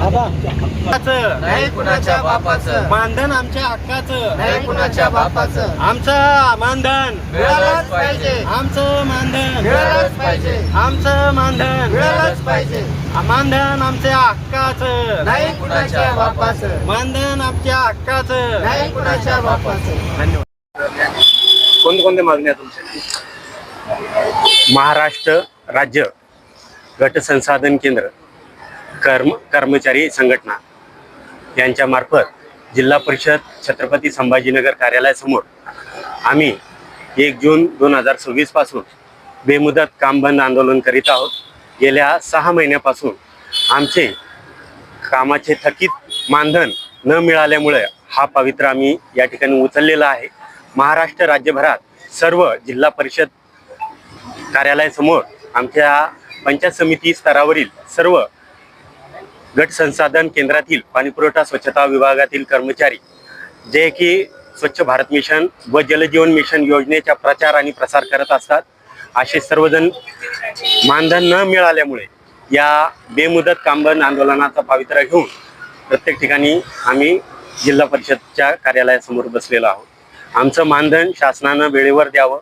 नाही कुणाच्या बापाचं, मानधन आमच्या हक्काचं, नाही कुणाच्या बापाचं, आमचं मानधन मिळालंच पाहिजे, आमचं मानधन मिळालंच पाहिजे, आमचं मानधन मिळालंच पाहिजे, मानधन आमच्या हक्काचं, नाही कुणाच्या बापाचं, मानधन आमच्या हक्काचं. नाही कुणाच्या बापाचं. धन्यवाद. कोणत्या मागण्या तुमच्या? महाराष्ट्र राज्य गट संसाधन केंद्र कर्मचारी संघटना यांच्या मार्फत जिल्हा परिषद छत्रपती संभाजीनगर कार्यालयासमोर आम्ही 1 जून 2026 पासून बेमुदत काम बंद आंदोलन करीत आहोत. गेल्या 6 महिन्यापासून आमचे कामाचे थकीत मानधन न मिळाल्यामुळे हा पवित्र आम्ही या ठिकाणी उचललेला आहे. महाराष्ट्र राज्यभरात सर्व जिल्हा परिषद कार्यालयासमोर आमच्या पंचायत समिती स्तरावरील सर्व गट संसाधन केंद्रातील पाणीपुरवठा स्वच्छता विभागातील कर्मचारी जे की स्वच्छ भारत मिशन व जलजीवन मिशन योजनेचा प्रचार आणि प्रसार करत असतात, असे सर्वजण मानधन न मिळाल्यामुळे या बेमुदत कामबंद आंदोलनाचा पवित्रा घेऊन प्रत्येक ठिकाणी आम्ही जिल्हा परिषदच्या कार्यालयासमोर बसलेलो आहोत. आमचं मानधन शासनानं वेळेवर द्यावं.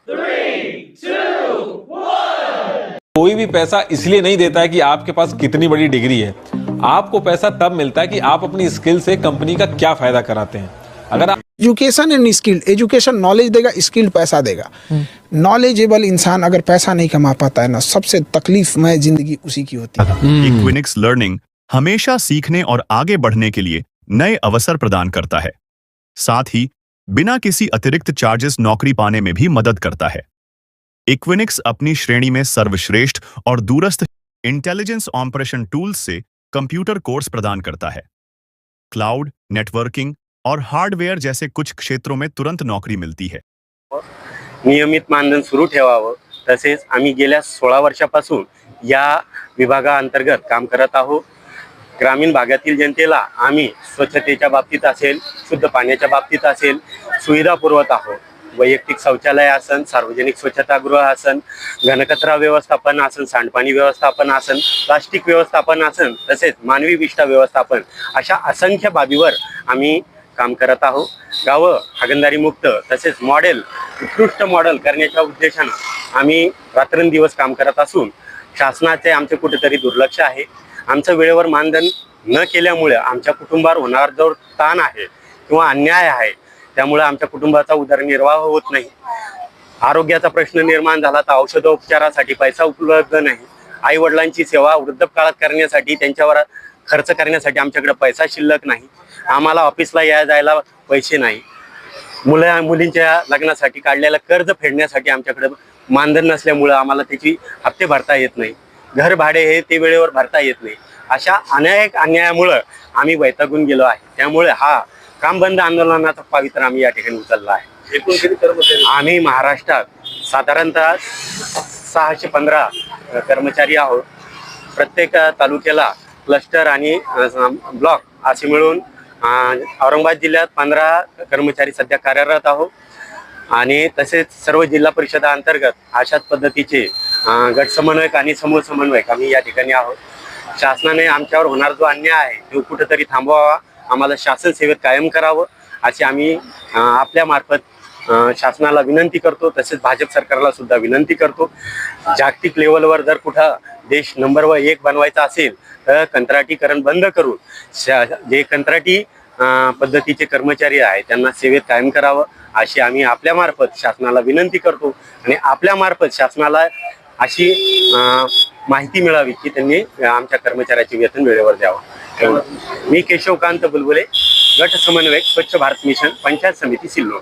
कोई भी पैसा इसलिए नहीं देता है कि आपके पास कितनी बड़ी डिग्री है, आपको पैसा तब मिलता है कि आप अपनी स्किल से कंपनी का क्या फायदा कराते हैं. अगर आप education end skill, education knowledge देगा, स्किल पैसा देगा. नॉलेजेबल इंसान अगर पैसा नहीं कमा पाता है ना, सबसे तकलीफमय जिंदगी उसी की होती है. इक्विनिक्स लर्निंग हमेशा सीखने और आगे बढ़ने के लिए नए अवसर प्रदान करता है, साथ ही बिना किसी अतिरिक्त चार्जेस नौकरी पाने में भी मदद करता है. इक्विनिक्स अपनी श्रेणी में सर्वश्रेष्ठ और दूरस्थ इंटेलिजेंस ऑपरेशन टूल्स से कंप्यूटर कोर्स प्रदान करता है. क्लाउड, नेटवर्किंग और हार्डवेयर जैसे कुछ क्षेत्रों में तुरंत नौकरी मिलती है. नियमित मानधन सुरू ठेवावं. तसेच आम्ही गेल्या 16 वर्षापासून या विभागाअंतर्गत काम करत आहोत. ग्रामीण भागातील जनतेला आम्ही स्वच्छतेच्या बाबतीत असेल, शुद्ध पाण्याच्या बाबतीत असेल, सुविधा पुरवत आहोत. वैयक्तिक शौचालय असन, सार्वजनिक स्वच्छतागृह असन, घनकचरा व्यवस्थापन असन, सांडपाणी व्यवस्थापन असन, प्लास्टिक व्यवस्थापन असन, तसेच मानवी विष्ठा व्यवस्थापन, अशा असंख्य बाबीवर आम्ही काम करत आहोत. गावं हागणदारी मुक्त तसेच मॉडेल उत्कृष्ट मॉडेल करण्याच्या उद्देशानं आम्ही रात्रंदिवस काम करत असून शासनाचे आमचे कुठेतरी दुर्लक्ष आहे. आमचं वेळेवर मानधन न केल्यामुळे आमच्या कुटुंबावर होणार जो ताण आहे किंवा अन्याय आहे, त्यामुळे आमच्या कुटुंबाचा उदरनिर्वाह होत नाही. आरोग्याचा प्रश्न निर्माण झाला तर औषधोपचारासाठी पैसा उपलब्ध नाही. आई वडिलांची सेवा वृद्धकाळात करण्यासाठी, त्यांच्यावर खर्च करण्यासाठी आमच्याकडे पैसा शिल्लक नाही. आम्हाला ऑफिसला जायला पैसे नाही. मुलींच्या लग्नासाठी काढलेलं कर्ज फेडण्यासाठी आमच्याकडे मानधन नसल्यामुळं आम्हाला त्याची हप्ते भरता येत नाही. घर भाडे हे ते वेळेवर भरता येत नाही. अशा अनेक अन्यायामुळं आम्ही वैतागून गेलो आहे. त्यामुळे हा काम बंद आंदोलनाचा पवित्र आम्ही या ठिकाणी उचलला आहे. एकूण किती कर्मचारी? आम्ही महाराष्ट्रात साधारणतः 615 कर्मचारी आहोत. प्रत्येक तालुक्याला क्लस्टर आणि ब्लॉक असे मिळून औरंगाबाद जिल्ह्यात 15 कर्मचारी सध्या कार्यरत आहोत. आणि तसेच सर्व जिल्हा परिषदांतर्गत अशाच पद्धतीचे गट समन्वयक आणि समूह समन्वयक आम्ही या ठिकाणी आहोत. शासनाने आमच्यावर होणार जो अन्याय आहे तो कुठेतरी थांबवावा, आम्हाला शासन सेवेत कायम करावं अशी आम्ही आपल्या मार्फत शासनाला विनंती करतो. तसेच भाजप सरकारला सुद्धा विनंती करतो. जागतिक लेवलवर जर कुठं देश नंबर 1 बनवायचा असेल तर कंत्राटीकरण बंद करून जे कंत्राटी पद्धतीचे कर्मचारी आहेत त्यांना सेवेत कायम करावं अशी आम्ही आपल्या मार्फत शासनाला विनंती करतो. आणि आपल्या मार्फत शासनाला अशी माहिती मिळावी की त्यांनी आमच्या कर्मचाऱ्याचे वेतन वेळेवर द्यावं. मी केशवकांत बुलबुले, गट समन्वयक, स्वच्छ भारत मिशन, पंचायत समिती सिल्लोड.